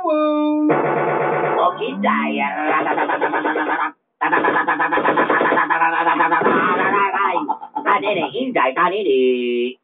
Okay, Jaya. Kanini, Inday, kanini.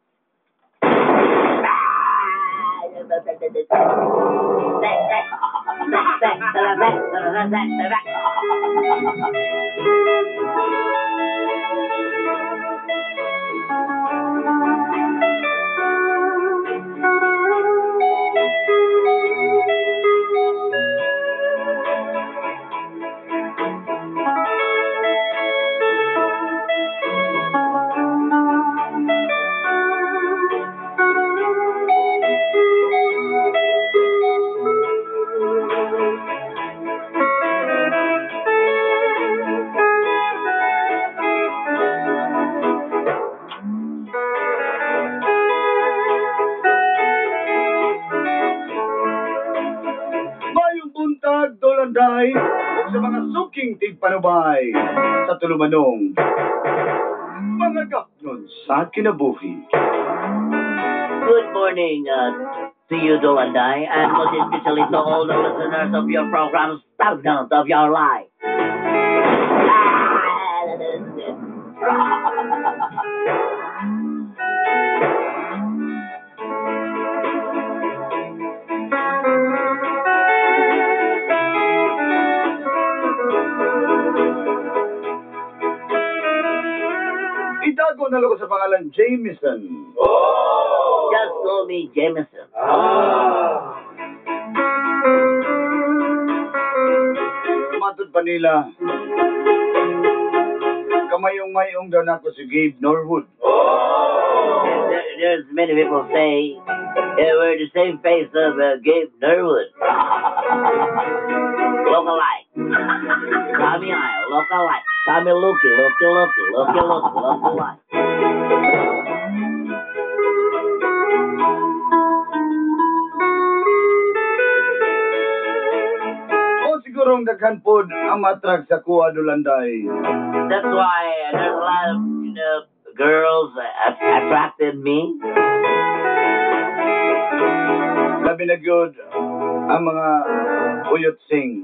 Mayong buntag, Dolanday, ug sa mga suking tigpanubay sa tulumanong mga gapnon sa kinabuhi. Good morning to you, Dolanday, and most especially to all the listeners of your program, Stagnant of Your Life. Itago na lang ko sa pangalan Jameson. Just call me Jameson. Matod pa nila, kamayong-mayong daw na ako si Gabe Norwood. There's many people say we're the same face of Gabe Norwood. Look-alike. Kami ay look-alike. Kami look-alike. O sigurong daghan pod ang matrak sa kuha, Dolanday. That's why there's a lot of girls attracted me. Labi na gyud ang mga uyot sing.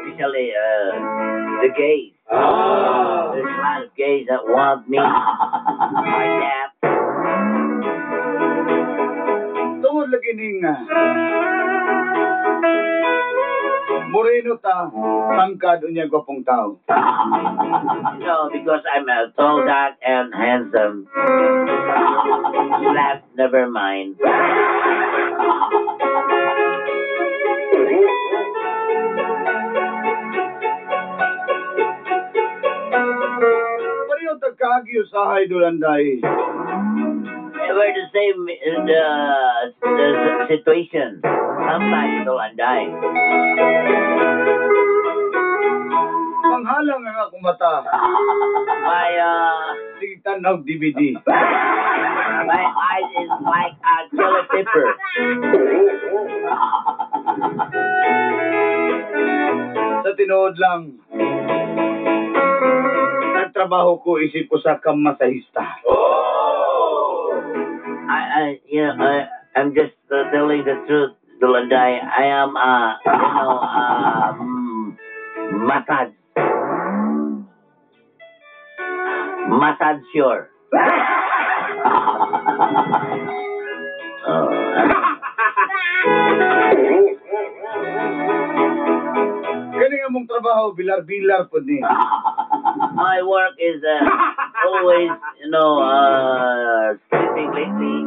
Especially the gays. There's a lot of gays that want me like that. Tungod lagi ning moreno ta, tangkad unya gwapong tao. Because I'm tall, dark, and handsome. That never mind. Pareho tagkaagi usahay, Dolanday. We're the same in the situation. Sometimes Dolanday. Panghalang ang akong mata. My Sige tanaw DVD. my eyes is like a chili pepper. Sa tinuod lang, nagtrabaho ko isip ko sa kamasahista. I'm just telling the truth, Dolanday. I am massage sure. Kani nga mong trabaho, bilar-bilar po ni. My work is always, sleeping lately.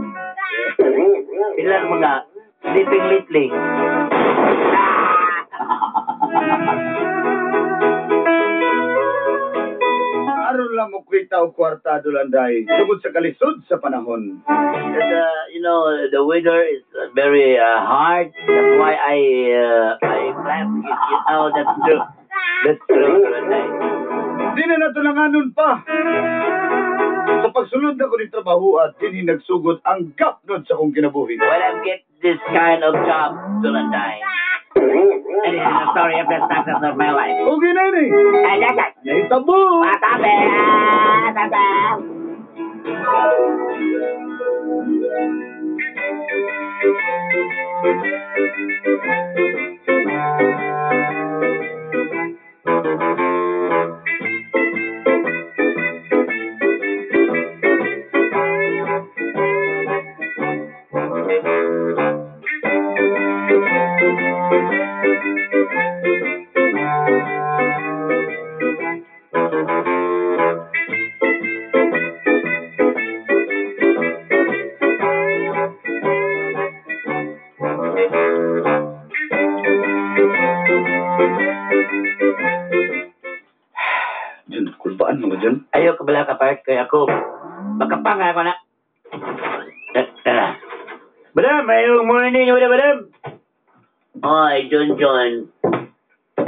Ilan mga sleeping lately. Aron lang mo kwita o kwarta, Dolanday, tungod sa kalisod sa panahon. The weather is very hard. That's why I plan to get that's true. That's true, Dolanday. Di na natulanganon pa. Sa pagsulod na ko ni trabaho at hindi nagsugod ang gapnod sa kong kinabuhi. When I get this kind of job, Dolanday, and it is a story of the success of my life. Okay na yun And that's it. Naitabo! Matabe! Matabe! Jun, kulbaan mo ka, Jun? Ayaw ka bala ka, part, kaya ako. Magkapanga ako na. Madam, mayroong morning, madam. Ay, John.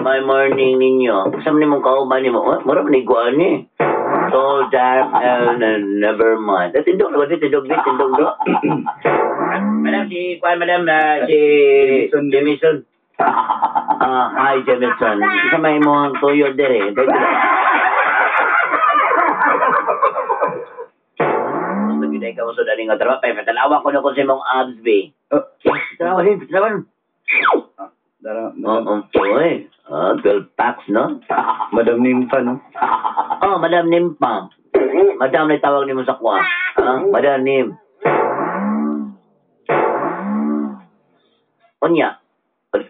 May morning ninyo. Kasama ni mong kauban ni mo. Oh, marami ni Guan eh. So dark, never mind. Tindog do. Madam, si Kuan, madam, si Jamison. Hi, Jamison. Kasama mo ang tuyo dire. Nagbiday ka mo sa daling nga trabaho. Patalawa ko na ko sa mong abs, be. Patalawan. Madam, Oy. 12 packs, no? Madam Nimpa, no? Oh, Madam Nimpa. Madam na tawag ni mo sa kuha. Madam Nim. Unya.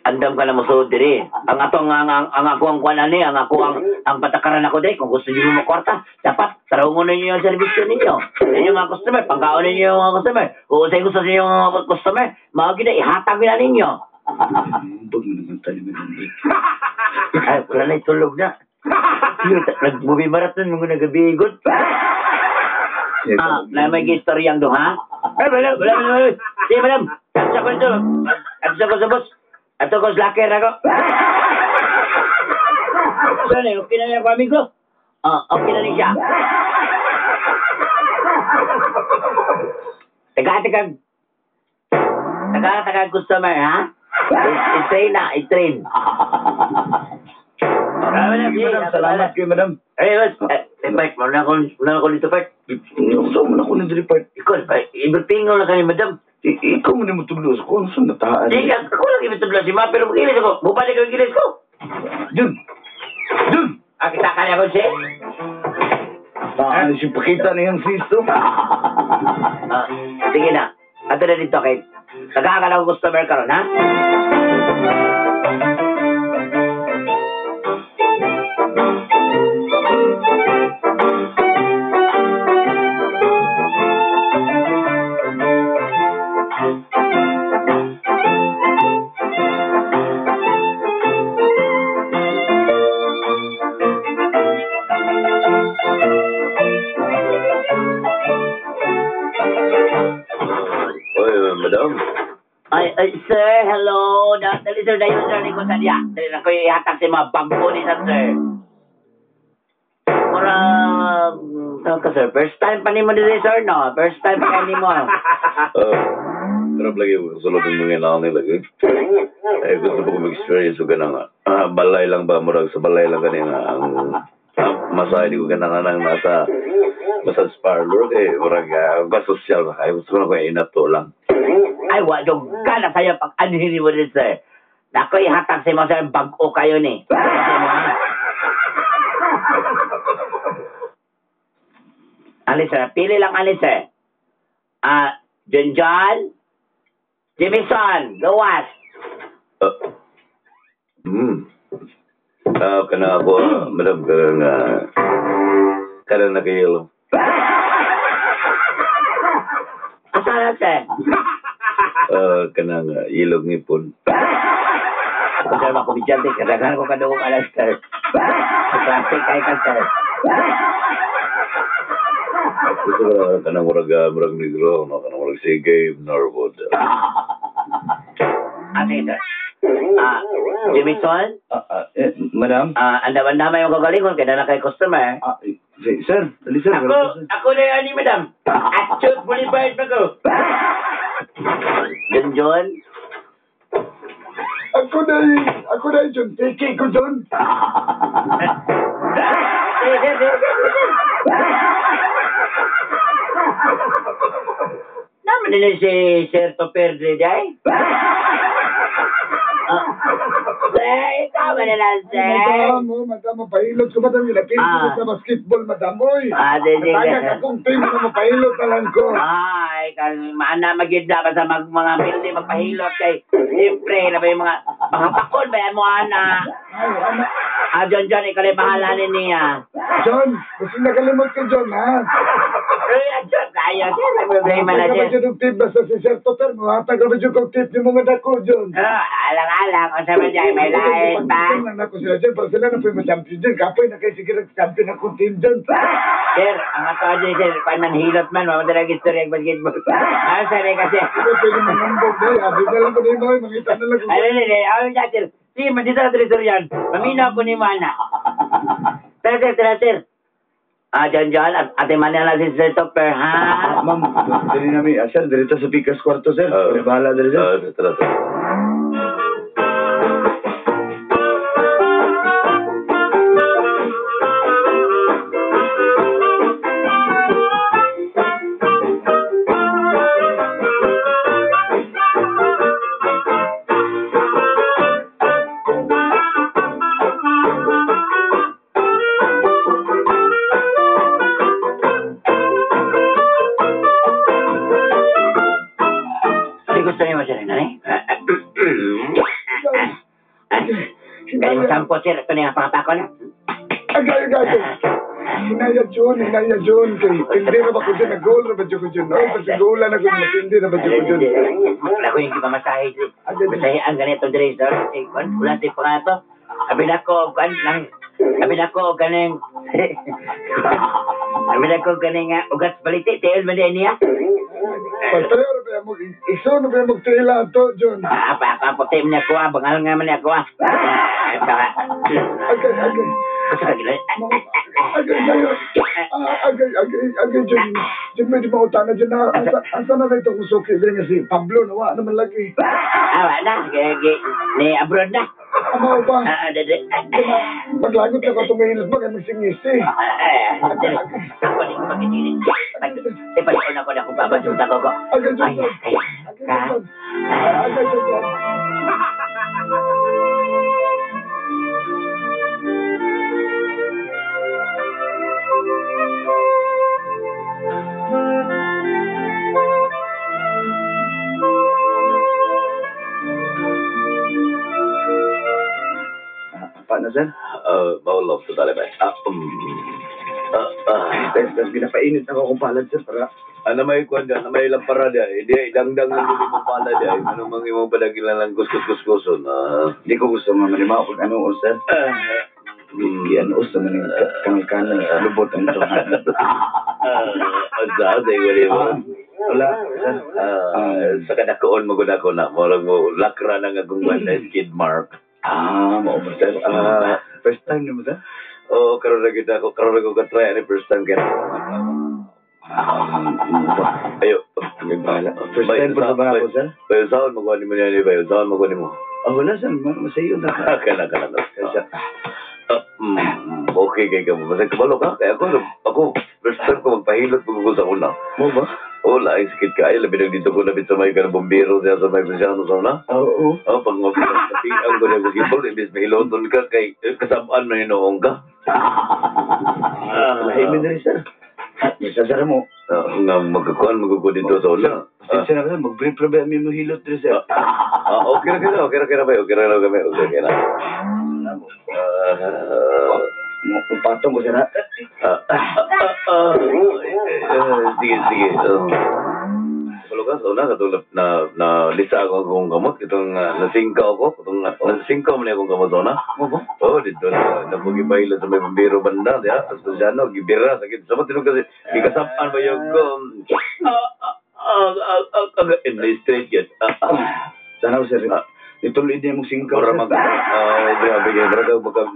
Andam ka na mo sa diri. Ang ako ang kuha ni, ang patakaran ako diri. Kung gusto niyo mo kwarta, dapat tarungon ninyo yung servisyo ninyo. Ninyo mga customer, pangkaon ninyo yung mga customer. Kung gusto ninyo yung mga customer, mga gina, ihatag nila ninyo. Huwag mo naman tayo nagandi. Ay, wala na itulog na. Nagbubimarat nun mga nagabigot. Na may istorya ang duha. Ay, wala. Sige, madam. Absa ko ito. Absa ko sa boss. Ato ko sa laker ako. Okay na niya ako, amigo? Okay na niya siya. Taga customer, ha? I-train. Salamat kayo, madam. Mike, muna ako dito, Part. Saan mo na ako nandiri, Part? Ikaw, ibertingaw na kani, madam. Ikaw mo na matublos ko. Ano saan nataan? Ako lang ibitubla si Ma, pero magilis ako. Bubalik ako yung gilis ko. Jun! Kita ka niya ko siya. Ano siya pakita na yung sisto? Sige na. Ato na dito, kay. Nagkakala ko customer ka ron, ha? Madam? Ay, sir, hello. Dali, sir, dayon, sir, ko sa diya. Dali na ko ihatag sa mga bangko ni sir. Ka, sir, first time pa ni mo dito, sir, no? First time pa ni mo. Sarap lagi mo. Sulod yung mga nang nilagay. Eh, gusto ko mag-experience ko ganang balay lang ba? Murag sa balay lang ganyan ang masahe ko ganang nasa massage parlor. Eh, murag ba social ba? Ay, gusto ko na ko inato lang. Ay, wadong gana sa'yo pag anhin mo din, sir. Nako, ihatag sa mga, sir, bag-o kayo ni. Alis, sir. Pili lang, alis, sir. John, Jamison, Gawas. Kana ako, madam, kana na kayo. Asala, sir. Kana nga, ilog ngipon. Ako, sir, makubidyante. Kadaghan ko kadugong alas, sir. Sa traffic kay ka, sir. Gusto ko na murag negro, no? Kana murag sige, Norwood. Ate, sir. Jamison? Madam? Andam-andamay yung kagalingon. Kaya na kay customer. Sir, dali, sir. Ako na yan ni madam. At shoot, Boulevard na ko. John? Ako na yun, John. Take ko, John. Naman nila si Sir Toperde, day? Madam, madam, mapahilot ko, madam. Ginapin ko sa basketball, madam. Oy, matagag akong team na mapahilot na lang ko. Ay, maana magidla ka sa mga pildi magpahilot kay siyempre na ba yung mga pakon ba yan mo ana. John, ikaw ay bahala niya. John, gusto nakalimot ka, John, ha? Ay, John, kaya siya. May problema na Matagag siya. ba yung tip basta si Sir Toter mo? Hatag ba yung tip ni mga dako, John? Alang-alang, o sa madya, may lahat pa. Pagkitin lang ako sila dyan, para sila na po yung champion dyan. Kapoy na kayo sige champion akong team dyan. Sir, ang ato dyan, sir, kung man hilot man, mamadalag istorya ang basketball. Sir, kasi. Ito pwede manambog, eh. Abi na lang ko din, boy. Makita na lang ko. Ay, sir. Si, mandito na tuloy yan. Mamina ko ni Mana. Sir. John, ate Mana na si Sir Topper, ha? Ma'am, dali namin. Sir, dirito sa Picas Kwarto, sir. Bahala dali, sir. Tara. Gusto niyo mo, sir, nanay? Kaya mo sampo, sir. Ito na yung pangapako na. Agay. Hinaya Jun. Kay hindi na ba ko dyan? Nag-goal na ba dyan ko dyan? Oy, kasi goalan ako dyan. Hindi na ba dyan ko dyan? Ako yung iba masahe. Masahe ang ganito, Dre, sir. Wala si pangato. Sabi na ko, ganing ugat baliti. Tiil man din niya. Pagtayo na ba mo? Iso na ba magtila ito, Jun? Puti mo niya ko, bangal nga man niya ko. Agay. Agay, Jun. Jun, may di mautana dyan na. Asa na ito kung suki din niya si Pablo? Nawa naman lagi. Awa na. Ni abroad na. Amaw ba? Maglagot na ko tumihinas ba? Kaya magsingisi. Ako din ko pagkitirin. Ipalion ako na kung babasok ako ko. Agay, Jun. Agay, Jun. Paano, sir? Maulog sa talibay. Tapos ginapainit ako kung palad, sir, para... Ano may kwan dyan, may lampara dyan, hindi, dangdang ng hindi mo pala dyan, ano mang imong padagilan ng kuskus-kuskuson, Hindi ko gusto mamalimaw kung ano, sir. Yan, gusto mo ng kanal-kanal, lubot ang ito. Asa, sige mo. Wala, sir. Sa kadakoon mo ko na, mo lakra ng agong skid mark. Mao ba, sir? First time niyo mo, sir? Oo, karoon na ko katry, ano first time kaya. Ayo, First time po na ba ako, sir? Bayo saan mo kuha ni mo niya, bayo saan mo kuha ni mo. Wala, sir. Masayo na. Kana. Okay kay ka mo. Masay kabalo ka. Kaya ako, first time ko magpahilot ko sa una. Mo ba? Wala, ay sakit ka. Ay, labi na dito ko labit sa may ka na bombero siya sa may Luciano sa una. Oo. Pag mapitiang ko niya basketball, ibis mahiloton ka kay kasabaan mo hinoong ka. Lahimin na rin, sir. Sasara mo. Nga magkakuan, dito sa una. Sir, sir, mag-brief na ba mo hilot rin, sir? Okay na ba? Okay na. Patong ko, sir, ha? Sige. Kalau ka, una, katulad na lisa ako akong gamot, itong nasingkaw ko, nasingkaw mo niya akong gamot una. Oo, dito na, napagipahila sa may bambiro banda, diya, sa Luciano, gibira, sakit. Sama tinong kasi, ikasapaan ba yung in the street yet. Tanaw, sir. Ituloy din mong singkaw, sir.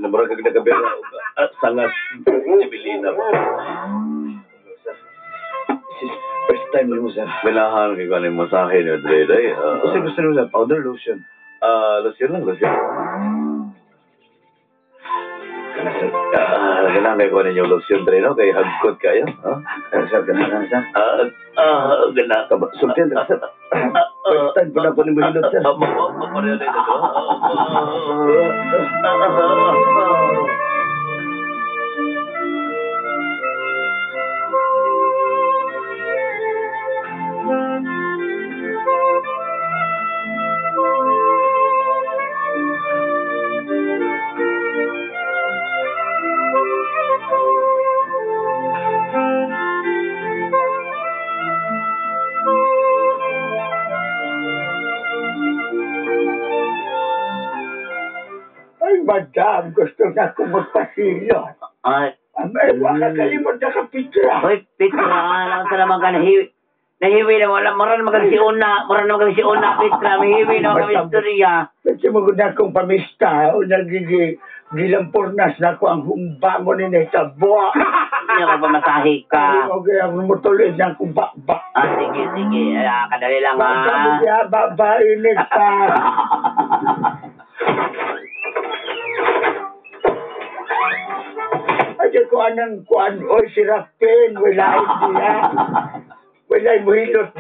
Marag nagkabira, sangat, sibilina po. First time mo, sir. Bilahan kayo ka ng masahe ni Dre, day. Kasi gusto nyo, sir, powder lotion. Lotion lang. Kana, sir. Kailangan kayo ninyo lotion, Dre, no? Kaya hagkot kayo. Sir, gana, sir. Gana. Sultan, sir. First time ko na po ni Mahilot, sir. Papareho na ito. Ay, madam, gusto na akong magpasilyo. Ay, Wala kalimot na kapitra. hoy, Petra, alam ka naman ka nahiwi na wala, maran naman kami si Una, Petra, mahiwi naman kami istorya. Kasi mo na akong pamista, o gilampurnas na ako ang humbangon ni sa buwa. Hindi ako pamasahe ka. Okay, ang mutuloy na akong bakbak. Sige, kadali lang Babainig pa. Ay, ko anang kuan, oy, si Rapin, wala idea. Wala Mahilot.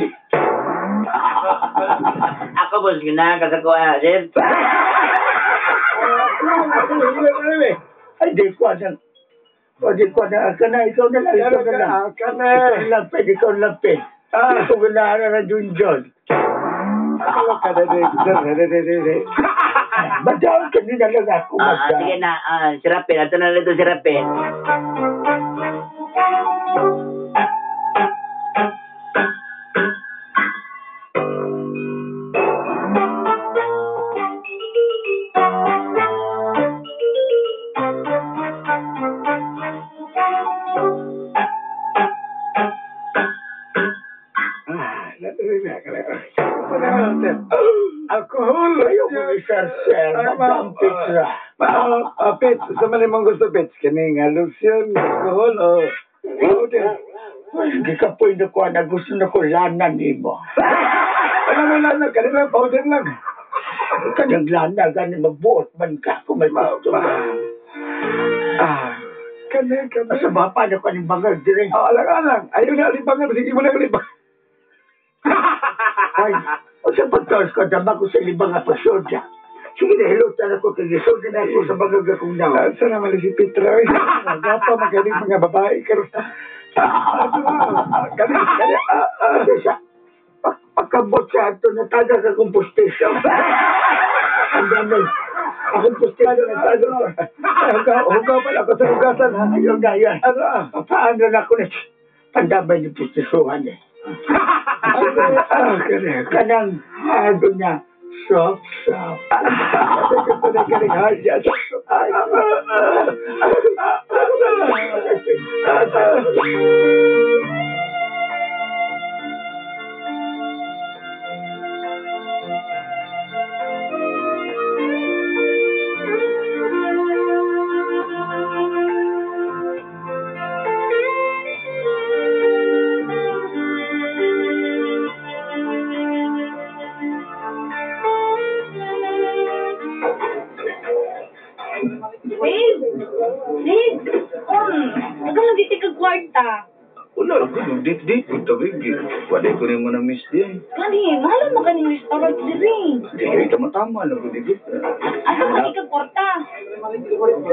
Ako, boss, ginagasakuha, sir. Ay, di ko anang, ikaw na lang. Ikaw na lang, Ito ganahan na Junjun. Madam, kanina lang ako, madam. Sige na, si Rapin, ato na nito si Rapin. Alcohol, ayaw mo isar, sir. Madam Petra. Pits, sa malimang gusto, Pits. Kani nga, lotion, alcohol, o powder. Ay, hindi ka pwede ko na gusto na ko lanan mo. Ano mo lang, kanina powder lang. Kanyang lana, gani magbuot man ka kung may gusto mo. Kani. Sa bapa niyo ka ng bangal dire. Alang. Ayaw na alibangan, sige mo lang alibangan. Ay, o sa pagtaos ko, dama ko sa libang nga pasodya. Sige na, hilutan ako, kagisod na ako sa bangal akong nawa. Saan naman si Petra? Gapa, magaling mga babae. Kani. Pagkabot sa ato, natagas akong postisyon. Ang dami. Akong postisyon natagas. Hugaw pala ako sa hugasan, ha? Ayun na yan. Paano na ako na pandamay ng postisuhan eh. Kanang hado niya. Soft. Kani hard yan. Huwag lang dito kagwarta. Wala, ako date ko tabig. Wala ko rin mo na miss din. Kani, mahal mo kaning restaurant diri. Hindi ka tama lang ko dito. Asa ka di kagwarta?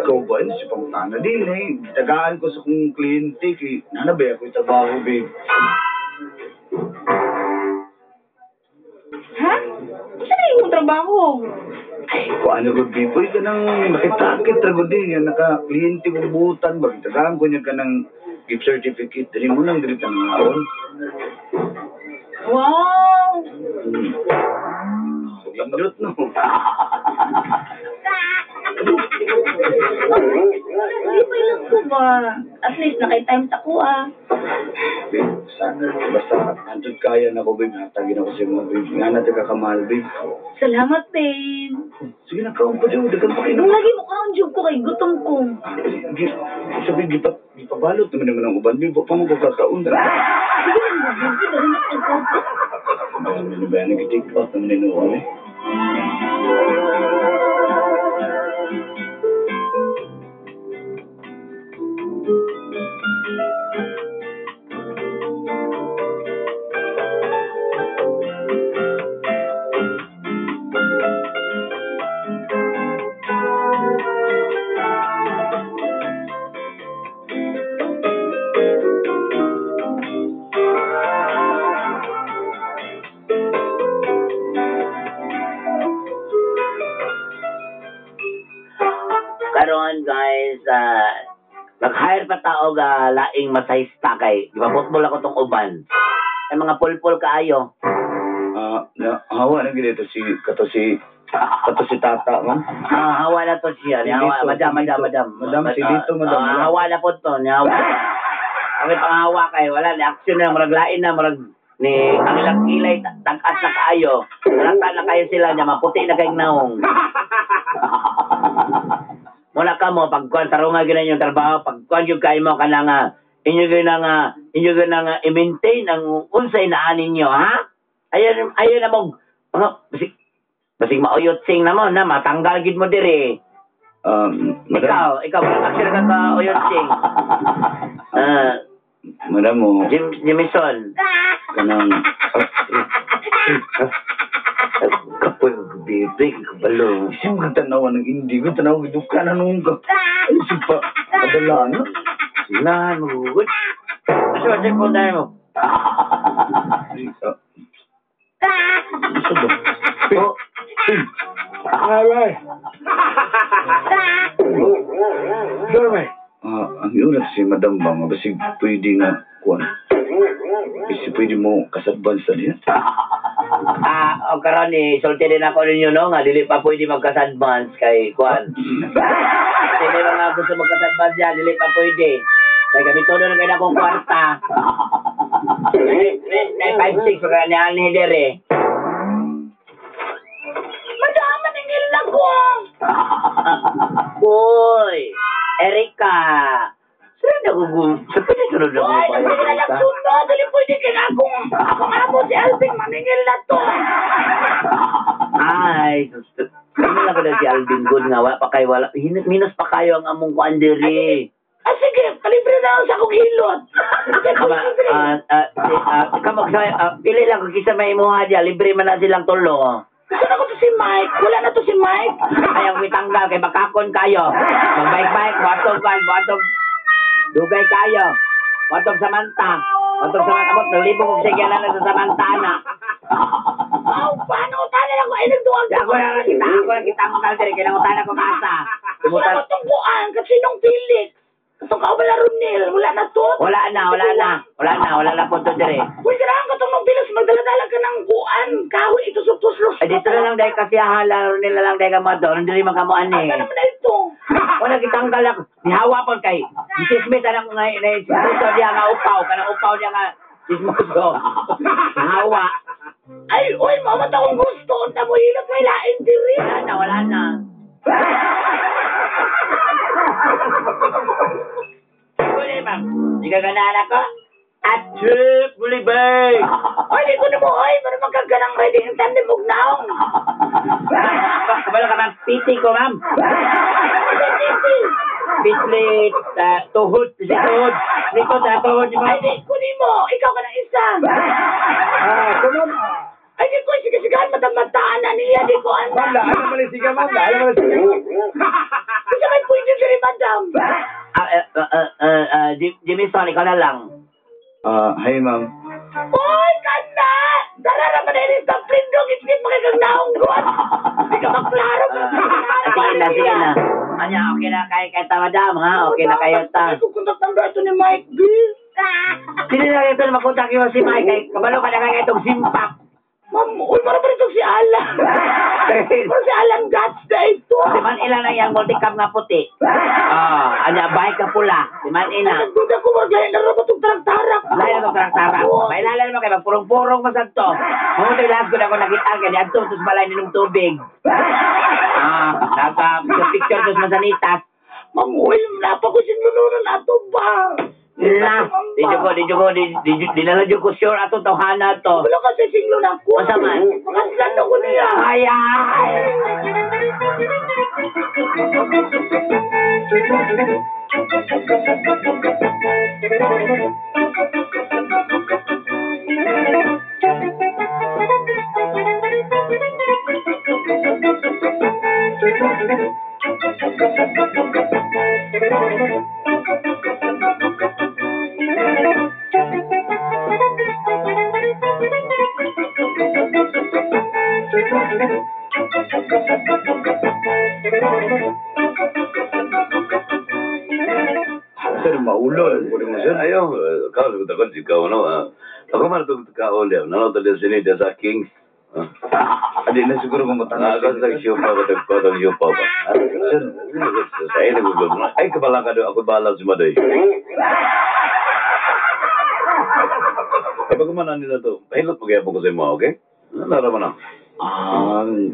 Ikaw ba yun si Pangtana din eh. Tagaan ko sa kong kliyente kay nanabay ako trabaho, babe. Ha? Saan yung trabaho? Ay, kung ano ko, babe, ka nang makitakit rago din yan. Naka-kliyente ko butan ba? Tagaan ko niya ka ng gift certificate. Dali mo nang dali ka ng aon. Wow! Pindot, no? Hindi pa ilang ko ba? At least nakay-time sa kuha. Babe, sana. Basta, nandun kaya na ko, babe. Natagin ako sa mga, babe. Nga natin kakamahal, babe. Salamat, babe. Sige na, kaon pa dyan. Dagan pa kayo. Nung lagi mo kaon job ko kay gutom ko. Sabi, di pa balot naman naman ang uban. Babe, pa mo kakaon. Sige lang, babe. Sige lang, nagkakota. Ano ba yan? Nag-take out naman ninuha eh. karon guys, nag-hire pa tao ga laing masahista kay gibabot-bol ako tong uban. Ay mga pulpul kaayo. Hawa na gito kato si tata man. Hawa na to siya. Hawa, madam. Madam, si dito, madam. Hawa na po to. Hawa. Kami panghawa kay wala ni action na marag lain na marag ni ang ilang kilay tag-as na kaayo. Rata na kayo sila niya maputi na kay naong. Muna ka mo pagkuan tarunga gyud yung trabaho pagkuan gyud kay mo kana nga inyo gyud nga i-maintain ang unsay naa ninyo ha. Ayan na mo basig mauyot sing na mo na matanggal gid mo dire. Madam. Ikaw action ka uyot sing. Madam mo. Jimison. Kanang Kapoy bibig kabalo. isang tanawan ng indigo, tanaw giduka na nung ka. Isip pa, padala na. Sila magugod. Kasi wala ko dahil mo. Isa ba? Ay. Dorme. Ang yun si Madam ba, mabasig pwede nga, kuwan. Kasi pwede mo kasadban sa niya. O karon ni sulti din ako ninyo no nga dili pa pwede magkas-advance kay kuan. Kasi may mga gusto magkas-advance diyan, dili pa pwede. Kay kami todo na kay akong kwarta. Nay 5-6 pagka ni Anne dire. Madam, maningil na ko. Boy, Erika. Saan nagugum? Sa pinisunod na Boy, mo ba? nagpili na lang sunod. Dali pwede ka na akong amo si Alvin. Maningil na to. Ay, kami lang ko na si Alvin Good nga. Wala pa kayo, minus pa kayo ang among kuan diri. Sige, palibre na ako sa akong hilot. Pili lang kung kisa may imuha diya, libre man na silang tulo. Gusto na ko to si Mike. Wala na to si Mike. Ayaw mitanggal kay bakakon kayo. Magbike-bike, buatog. Dugay kayo. Buatog Samantha. Amot, nalibo kong sige na sa Samantana. Paano ko tanan ako? Ay, nagduwag Ako lang kita ang kalder, kinangutan ako kasa. Wala ko tungkuan. Kasi nung pilit. Itong kaubala Ronel. Wala na to. Wala na po to dire. Uy, sirahan ka itong nung pilos. Magdala-dala ka ng kuan. Kahoy, ito tuslos. Ay, dito na lang dahil kasi halaro nila lang dahil kamador. Hindi rin makamuan eh. Ano naman na ito? Wala kitanggal ako. Nihawa po kay. Sismis anang sismuso diya nga upaw. Kanang upaw diya nga sismuso. Nihawa. Ay, uy, mamat akong gusto. Unta mo hilot, may lain diri. Wala na. Guli, ma'am. Di ka ganaan ako? At trip, guli, bay. Ay, di ko na mo, ay, para magkaganang ready ng tandem mong naong. Kabalo ka, ma'am. Piti ko, ma'am. Pislit, tuhod. Likod na tuhod, di ba? Ay, di ko ni mo. Ikaw ka ng isa. Kumam. Ay, di ko, sige-sigahan, matamatahan na niya. Di ko, Ma'am, anda. alam mo siga, ma'am. Alam mo siga. Isa may pwede diri, madam. Jimison, ikaw na lang. Hi ma'am. Uy, kanda! Darara pa na rin sa prindong. Hindi makikang naong doon. Hindi ka maklaro. Sige na. Anya, okay na kayo ta, madam, ha? Okay na kayo ta. Ay, kukuntak ng beto ni Mike B. Sino na ito na makontak yung si Mike? Kay kabalo ka na kayo itong simpak. Ma'am, uy, para pa rin si Alan. Para si Alan Gats na ito. Si Manila na yung multicam nga puti. Anya, bahay ka pula. Si Manila. Nagduda ko, maglayan na rabat itong tarak-tarak. Layo ng tarak-tarak. Mailalan mo kayo, magpurong-purong masad to. Mamutoy lahat ko na ako nakita ka. Diyan to, tos balay ninong tubig. Nagka-picture tos masanitas. Ma'am, uy, napag-usin lununan na ito ba? Na, dinala ko sure ato tawhana to. Wala kasi singlo na ko. Masa man? Makaslan ako niya. Ay. Sir, maulol. Pwede mo, sir. Ayaw, kau sabi takot ikaw, no? Ako man itong kao, Leo. Nanoto din sinida sa Kings. Adi na siguro kung matanga. Ako sa siupa, katang siupa ba? Sir, Ay, nagugod. Ay, kabala ka doon. Ako bahala si Madoy. Kapag kumanan nila to, pahilot mo kaya po ko sa mo, okay? Naraman na.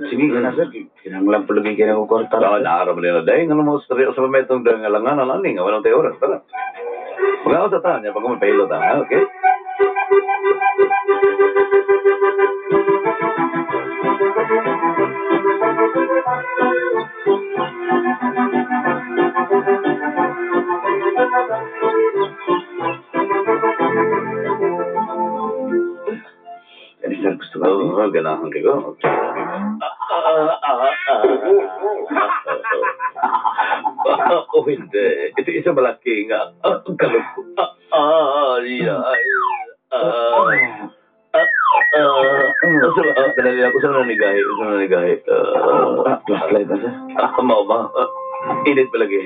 sige ka na, sir. Kinanglang palagi ka na ko kwarta. Naraman nila dahil. Ano mo sa pametong dangalangan, alaning. Walang tayo oras. Tara. Mag-ako sa tahan niya pag kumapahilot ha, okay? Yan, sir, gusto ka. Oo, ganahan ko. Oh, hindi. Ito isa malaking kalok. Dali ako sa nanigahi. Flashlight na, sir. Mau ba? Init palagi.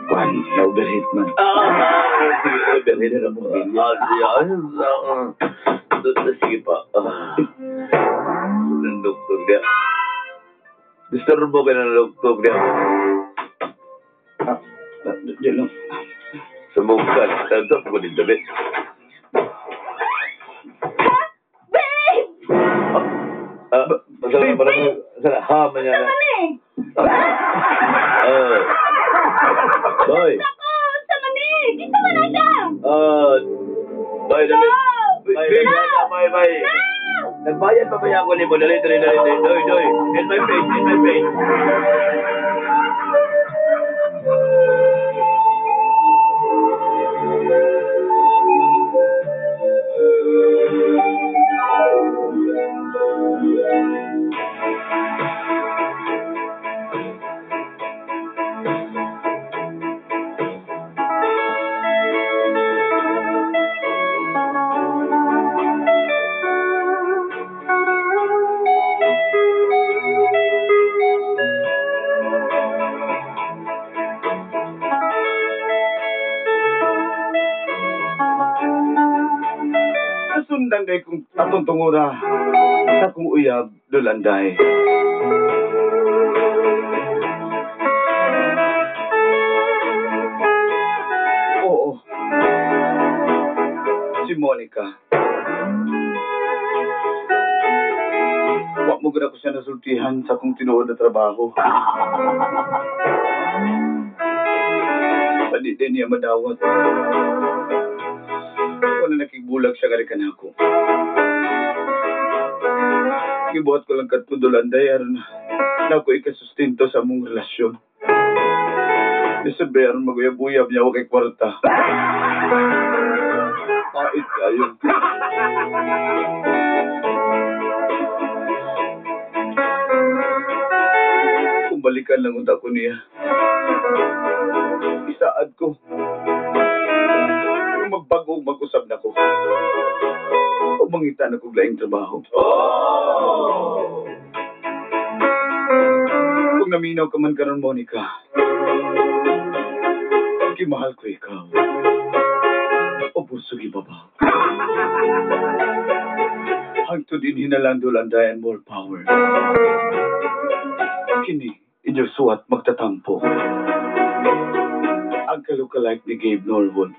Kuhan, na-overheat man. Sige, overheat na po. Sige pa. Doktor dia. Disturbo ka ng doktor dia. Diyan lang. Sumukan. Tanto ko din tabi. Sana hama niya na. Boy. Boy, dali. Boy. Nagbayad pa ba ako ni mo? Dali. Doy. In my face. Nasundan kay kung atong tungura. Sa kong uyab, dulanday. Oo. Si Monica. Wa mo gina ko siya nasultihan sa kong tinuod na trabaho. Padi din niya madawat. Wala nakigbulag siya karikan ako. Gibuhat ko lang katudulanday aron na ako ikasustinto sa mong relasyon. Lisod ba aron maguyab-uyab niya ako kay kwarta. Pait kayo. Kung balikan lang unta ko niya. Isaad ko. Kung magbago, mag-usab na ko. O mangita na kong laing trabaho. Kung naminaw ka man karon, Monica, kimahal ko ikaw. O puso gibabaw. Hangtod din hinalandol ang and more power. Kini, inyong suwat magtatampo. Ang kalukalike ni Gabe Norwood.